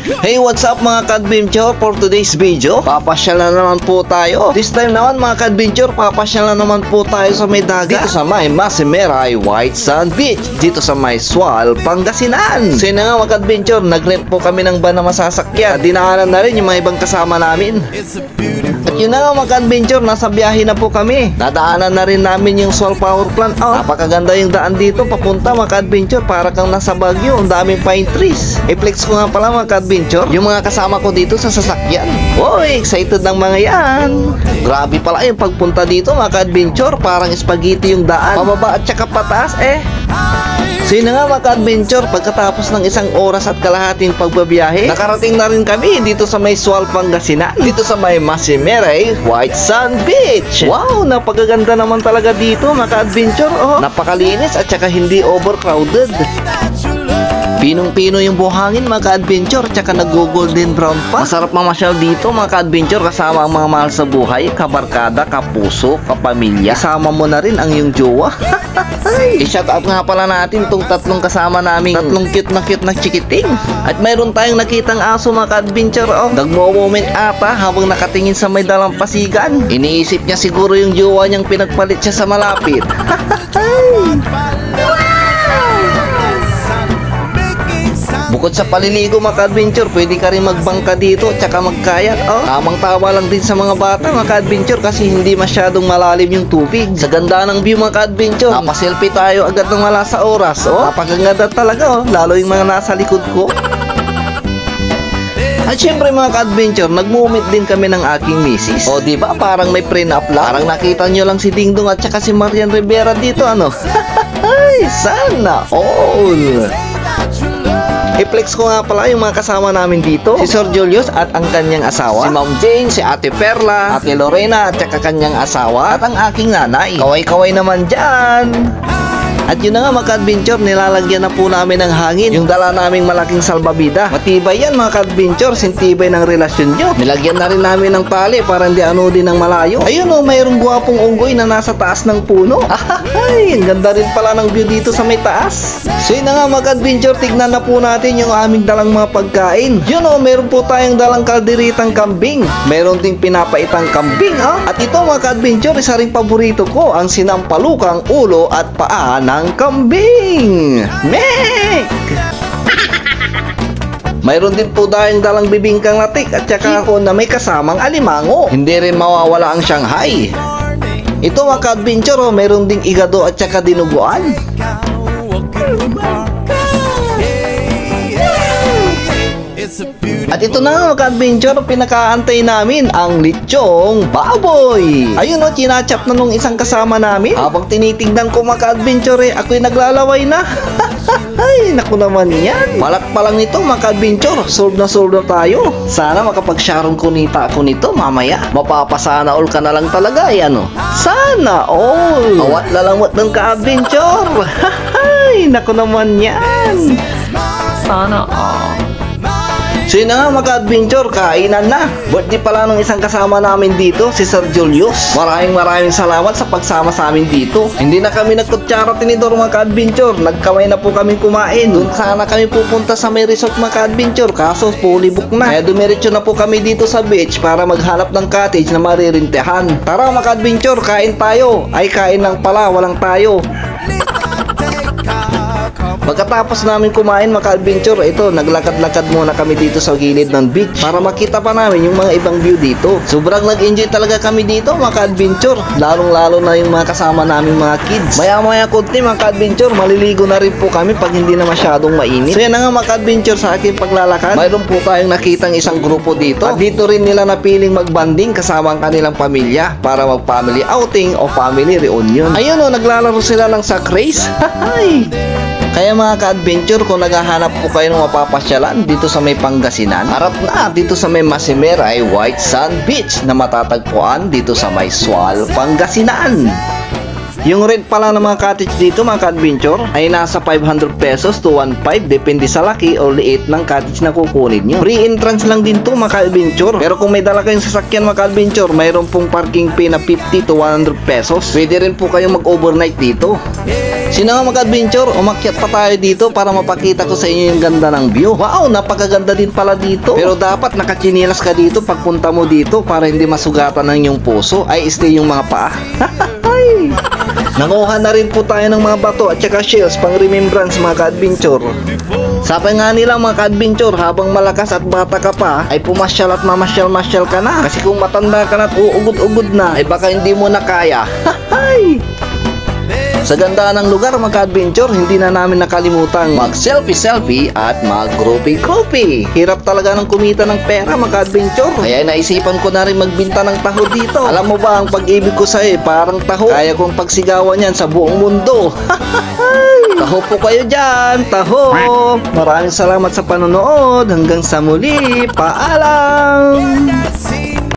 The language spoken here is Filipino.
Hey, what's up mga ka-adventure? For today's video, papasyal na naman po tayo. This time naman mga ka-adventure, papasyal na naman po tayo sa may dagat. Dito sa may Masimeray White Sand Beach. Dito sa may Sual, Pangasinan. So yun na nga mga ka-adventure, nag-rent po kami ng van na masasakyan. Dinaanan na rin yung mga ibang kasama namin. At yun na nga mga ka-adventure, nasa biyahe na po kami. Nadaanan na rin namin yung Sual Power Plant. Napakaganda yung daan dito papunta mga ka-adventure, para kang nasa Baguio. Ang daming pine trees. I-flex ko nga pala mga ka-adventure yung mga kasama ko dito sa sasakyan. Oy, excited ng mga yan. Grabe pala yung pagpunta dito mga ka-adventure, parang spaghetti yung daan, pababa at saka pataas So yun na nga mga ka-adventure, pagkatapos ng isang oras at kalahating pagbabiyahe, nakarating na rin kami dito sa may Sual, Pangasinan, dito sa may Masimeray White Sand Beach. Wow, napakaganda naman talaga dito mga ka-adventure. Napakalinis at saka hindi overcrowded. Pinong-pino yung buhangin mga ka-adventure, tsaka nag-golden brown pa. Masarap mamasyal dito mga ka-adventure kasama ang mga mahal sa buhay, kabarkada, kapuso, kapamilya. Kasama mo na rin ang iyong jowa. I-shout out nga pala natin tong tatlong kasama namin, tatlong cute na chikiting. At mayroon tayong nakitang aso mga ka-adventure. Nagmo-moment ata habang nakatingin sa may dalampasigan. Iniisip niya siguro yung jowa niyang pinagpalit siya sa malapit. Bukod sa paliligo mga ka-adventure, pwede ka rin magbangka dito tsaka magkayat. Tamang-tama lang din sa mga bata mga ka-adventure kasi hindi masyadong malalim yung tubig. Sa ganda ng view mga ka-adventure, napaselfie tayo agad ng wala sa oras. Napakaganda talaga lalo yung mga nasa likod ko. At syempre mga ka-adventure, nag-moment din kami ng aking misis. Diba parang may prenup lang? Parang nakita nyo lang si Dingdong at saka si Marian Rivera dito Sana all! I-flex ko nga pala yung mga kasama namin dito. Si Sir Julius at ang kanyang asawa, si Ma'am Jane, si Ate Perla, Ate Lorena at saka kanyang asawa, at ang aking nanay. Kaway-kaway naman dyan. At yun na nga mga ka-adventure, nilalagyan na po namin ng hangin yung dala naming malaking salbabida. Matibay yan mga ka-adventure, sintibay ng relasyon nyo. Nilagyan na rin namin ng tali para hindi din ng malayo. Ayun mayroong guwapong unggoy na nasa taas ng puno. Ang ganda rin pala ng view dito sa may taas. So yun na nga mga ka-adventure, tignan na po natin yung aming dalang mga pagkain. Yun meron po tayong dalang kalderitang kambing. Meron ding pinapaitang kambing At ito mga ka-adventure, isa ring paborito ko, ang sinampalukang ulo at paa ng kambing. Mek! Mayroon din po tayong dalang bibingkang latik at saka ako na may kasamang alimango. Hindi rin mawawala ang Shanghai. Ito mga ka-adventure, mayroon ding igado at saka dinuguan. At ito na mga ka-adventure, pinakaantay namin ang lechong baboy. Ayun chinachap na nung isang kasama namin. Habang tinitignan ko mga ka-adventure, ako'y naglalaway na. Ay, naku naman yan. Malak pa lang nito mga ka-adventure, solve na tayo. Sana makapag-sharong kunita ako nito mamaya. Mapapasana all ka na lang talaga Sana all. Awat lalamot ng ka-adventure. Ay, naku naman yan. Sana all. So yun na nga mga ka-adventure, kainan na. Birthday pala ng isang kasama namin dito, si Sir Julius. Maraming salamat sa pagsama sa amin dito. Hindi na kami nagkutsara tinidor mga ka-adventure, nagkamay na po kami kumain. Doon sana kami pupunta sa may resort mga ka-adventure, kaso fully book na. Kaya dumiretso na po kami dito sa beach para maghanap ng cottage na maririntehan. Tara mga ka-adventure, kain tayo. Ay kain lang pala, walang tayo. Pagkatapos namin kumain mga ka-adventure, ito naglakad-lakad muna kami dito sa gilid ng beach para makita pa namin yung mga ibang view dito. Sobrang nag-enjoy talaga kami dito mga ka-adventure, lalong-lalo na yung mga kasama namin mga kids. Maya-maya konti mga ka-adventure, maliligo na rin po kami pag hindi na masyadong mainit. So yan na nga mga ka-adventure, sa aking paglalakad, mayroon po tayong nakitang isang grupo dito. At dito rin nila napiling magbanding kasama ang kanilang pamilya para mag-family outing o family reunion. Ayun naglalaro sila lang sa craze. Kaya mga ka-adventure, kung naghahanap po kayo ng mapapasyalan dito sa may Pangasinan, harap na dito sa may Masimeray White Sand Beach na matatagpuan dito sa may Sual, Pangasinan. Yung rent pala ng mga cottage dito mga ka-adventure ay nasa 500 pesos to 1.5 depende sa laki o liit ng cottage na kukunin nyo. Free entrance lang din to mga ka-adventure. Pero kung may dala kayong sasakyan mga ka-adventure, mayroon pong parking fee na 50 to 100 pesos. Pwede rin po kayong mag-overnight dito. Sino nga mga adventure, umakyat pa tayo dito para mapakita ko sa inyo yung ganda ng view. Wow, napakaganda din pala dito. Pero dapat nakachinilas ka dito pagpunta mo dito para hindi masugatan ng iyong puso. Ay, stay yung mga paa. Nanguha na rin po tayo ng mga bato at saka shells pang remembrance mga ka-adventure. Sabi nga nila mga ka-adventure, habang malakas at bata ka pa, ay pumasyal at mamasyal-masyal ka na. Kasi kung matanda ka na at uugod-ugod na, ay baka hindi mo na kaya. Sa ganda ng lugar mga ka-adventure, hindi na namin nakalimutan mag-selfie-selfie at mag-groupie-groupie. Hirap talaga ng kumita ng pera mga ka-adventure. Kaya naisipan ko na rin magbinta ng taho dito. Alam mo ba ang pag-ibig ko sa'yo parang taho? Kaya kong pagsigawan yan sa buong mundo. Taho po kayo dyan, taho! Maraming salamat sa panonood. Hanggang sa muli, paalam!